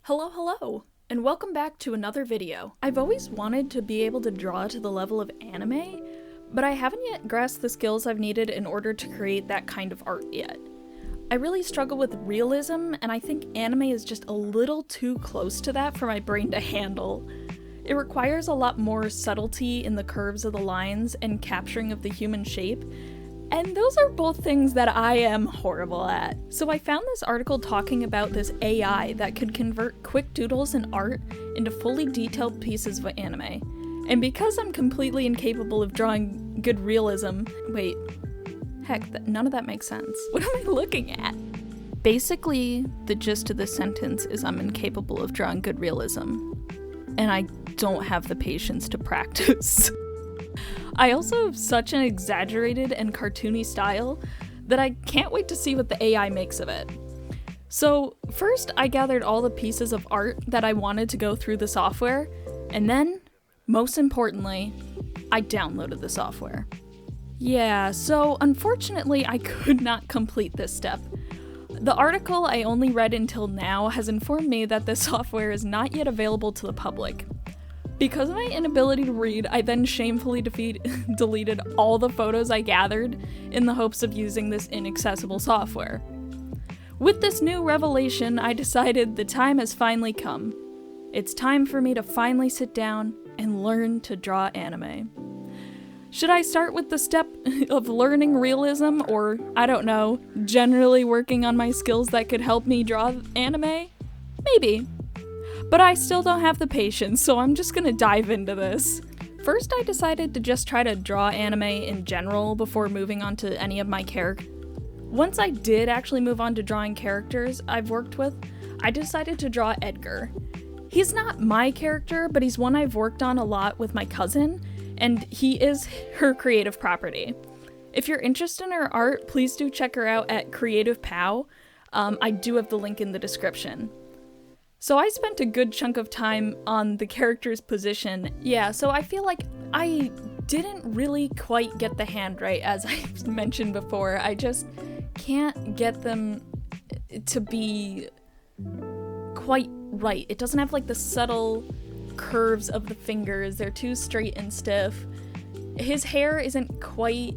Hello, and welcome back to another video. I've always wanted to be able to draw to the level of anime, but I haven't yet grasped the skills I've needed in order to create that kind of art yet. I really struggle with realism, and I think anime is just a little too close to that for my brain to handle. It requires a lot more subtlety in the curves of the lines and capturing of the human shape, and those are both things that I am horrible at. So I found this article talking about this AI that could convert quick doodles and art into fully detailed pieces of anime. And because I'm completely incapable of drawing good realism, none of that makes sense. What am I looking at? Basically, the gist of this sentence is I'm incapable of drawing good realism, and I don't have the patience to practice. I also have such an exaggerated and cartoony style that I can't wait to see what the AI makes of it. So first, I gathered all the pieces of art that I wanted to go through the software, and then, most importantly, I downloaded the software. Yeah, so unfortunately I could not complete this step. The article I only read until now has informed me that this software is not yet available to the public. Because of my inability to read, I then shamefully deleted all the photos I gathered in the hopes of using this inaccessible software. With this new revelation, I decided the time has finally come. It's time for me to finally sit down and learn to draw anime. Should I start with the step of learning realism, or, I don't know, generally working on my skills that could help me draw anime? Maybe. But I still don't have the patience, so I'm just gonna dive into this. First, I decided to just try to draw anime in general before moving on to any of my characters. Once I did actually move on to drawing characters I've worked with, I decided to draw Edgar. He's not my character, but he's one I've worked on a lot with my cousin, and he is her creative property. If you're interested in her art, please do check her out at Creative Pow. I do have the link in the description. So I spent a good chunk of time on the character's position. Yeah, so I feel like I didn't really quite get the hand right, as I mentioned before. I just can't get them to be quite right. It doesn't have like the subtle curves of the fingers. They're too straight and stiff. His hair isn't quite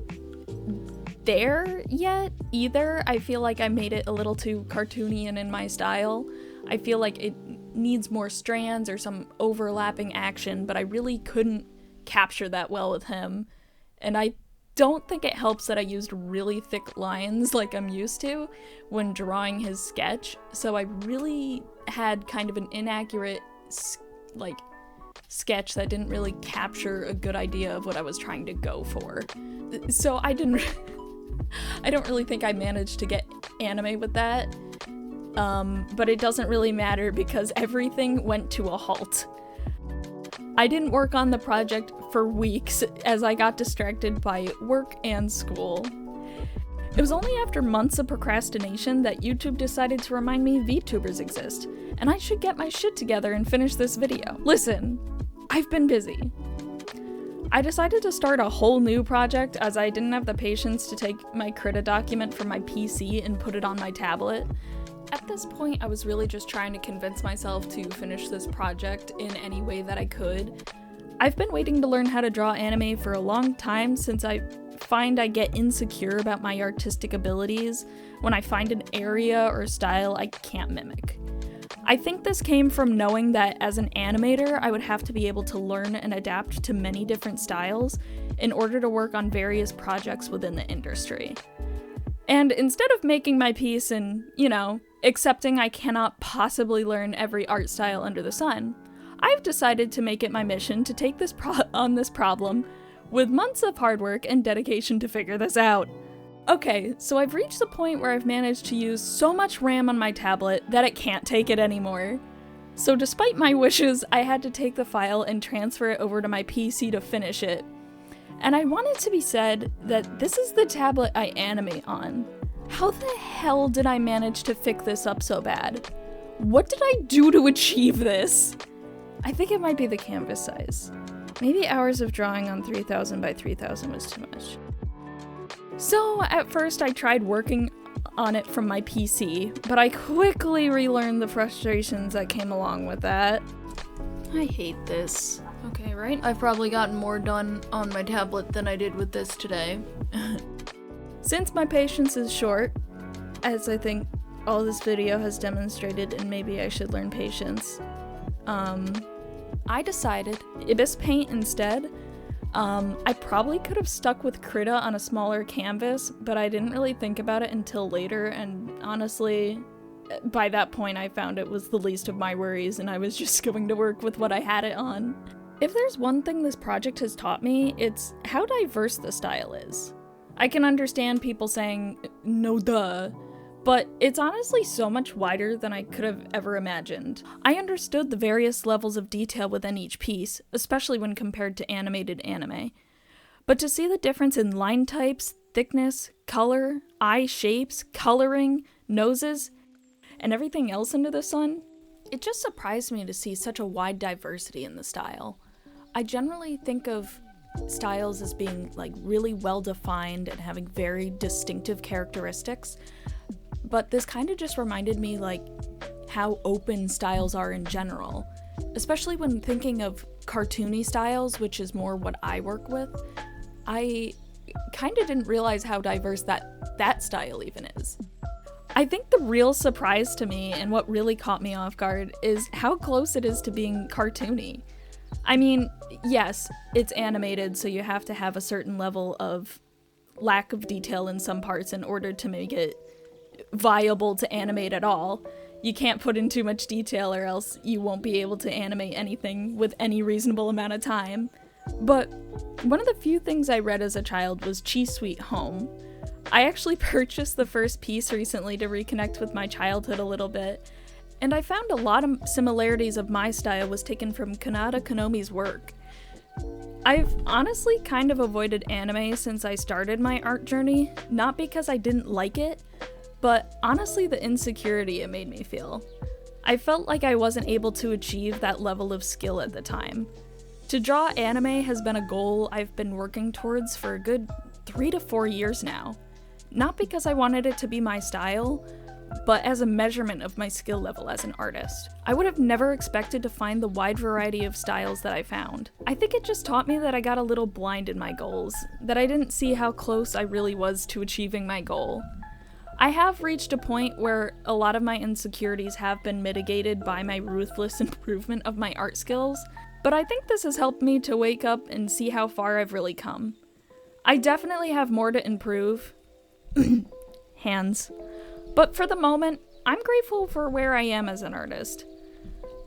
there yet either. I feel like I made it a little too cartoony and in my style. I feel like it needs more strands or some overlapping action, but I really couldn't capture that well with him. And I don't think it helps that I used really thick lines like I'm used to when drawing his sketch, so I really had kind of an inaccurate sketch that didn't really capture a good idea of what I was trying to go for. So I don't really think I managed to get anime with that. But it doesn't really matter because everything went to a halt. I didn't work on the project for weeks as I got distracted by work and school. It was only after months of procrastination that YouTube decided to remind me VTubers exist, and I should get my shit together and finish this video. Listen, I've been busy. I decided to start a whole new project as I didn't have the patience to take my Krita document from my PC and put it on my tablet. At this point, I was really just trying to convince myself to finish this project in any way that I could. I've been waiting to learn how to draw anime for a long time, since I find I get insecure about my artistic abilities when I find an area or style I can't mimic. I think this came from knowing that as an animator, I would have to be able to learn and adapt to many different styles in order to work on various projects within the industry. And instead of making my peace and, accepting I cannot possibly learn every art style under the sun, I've decided to make it my mission to take on this problem with months of hard work and dedication to figure this out. Okay, so I've reached the point where I've managed to use so much RAM on my tablet that it can't take it anymore. So despite my wishes, I had to take the file and transfer it over to my PC to finish it. And I want it to be said that this is the tablet I animate on. How the hell did I manage to fix this up so bad? What did I do to achieve this? I think it might be the canvas size. Maybe hours of drawing on 3000 by 3000 was too much. So at first I tried working on it from my PC, but I quickly relearned the frustrations that came along with that. I hate this. Okay, right? I've probably gotten more done on my tablet than I did with this today. Since my patience is short, as I think all this video has demonstrated, and maybe I should learn patience, I decided Ibis Paint instead. I probably could have stuck with Krita on a smaller canvas, but I didn't really think about it until later, and honestly, by that point I found it was the least of my worries and I was just going to work with what I had it on. If there's one thing this project has taught me, it's how diverse the style is. I can understand people saying, no duh, but it's honestly so much wider than I could have ever imagined. I understood the various levels of detail within each piece, especially when compared to animated anime. But to see the difference in line types, thickness, color, eye shapes, coloring, noses, and everything else under the sun, it just surprised me to see such a wide diversity in the style. I generally think of styles as being like really well defined and having very distinctive characteristics, but this kind of just reminded me like how open styles are in general, especially when thinking of cartoony styles, which is more what I work with. I kind of didn't realize how diverse that style even is. I think the real surprise to me and what really caught me off guard is how close it is to being cartoony. I mean, yes, it's animated, so you have to have a certain level of lack of detail in some parts in order to make it viable to animate at all. You can't put in too much detail or else you won't be able to animate anything with any reasonable amount of time. But one of the few things I read as a child was Cheese Sweet Home. I actually purchased the first piece recently to reconnect with my childhood a little bit, and I found a lot of similarities of my style was taken from Kanata Konomi's work. I've honestly kind of avoided anime since I started my art journey, not because I didn't like it, but honestly the insecurity it made me feel. I felt like I wasn't able to achieve that level of skill at the time. To draw anime has been a goal I've been working towards for a good 3 to 4 years now. Not because I wanted it to be my style, but as a measurement of my skill level as an artist. I would have never expected to find the wide variety of styles that I found. I think it just taught me that I got a little blind in my goals, that I didn't see how close I really was to achieving my goal. I have reached a point where a lot of my insecurities have been mitigated by my ruthless improvement of my art skills, but I think this has helped me to wake up and see how far I've really come. I definitely have more to improve. Hands. But for the moment, I'm grateful for where I am as an artist.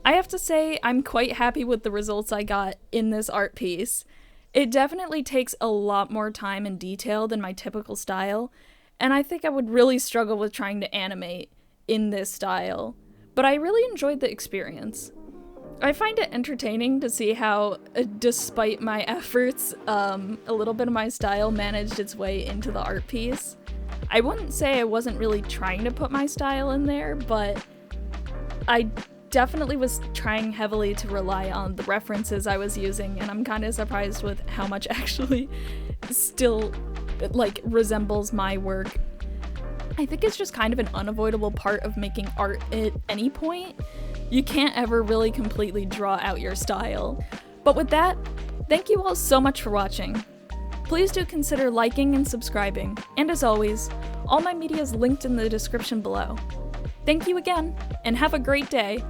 I have to say, I'm quite happy with the results I got in this art piece. It definitely takes a lot more time and detail than my typical style, and I think I would really struggle with trying to animate in this style, but I really enjoyed the experience. I find it entertaining to see how, despite my efforts, a little bit of my style managed its way into the art piece. I wouldn't say I wasn't really trying to put my style in there, but I definitely was trying heavily to rely on the references I was using, and I'm kind of surprised with how much actually still, resembles my work. I think it's just kind of an unavoidable part of making art at any point. You can't ever really completely draw out your style. But with that, thank you all so much for watching. Please do consider liking and subscribing, and as always, all my media is linked in the description below. Thank you again, and have a great day.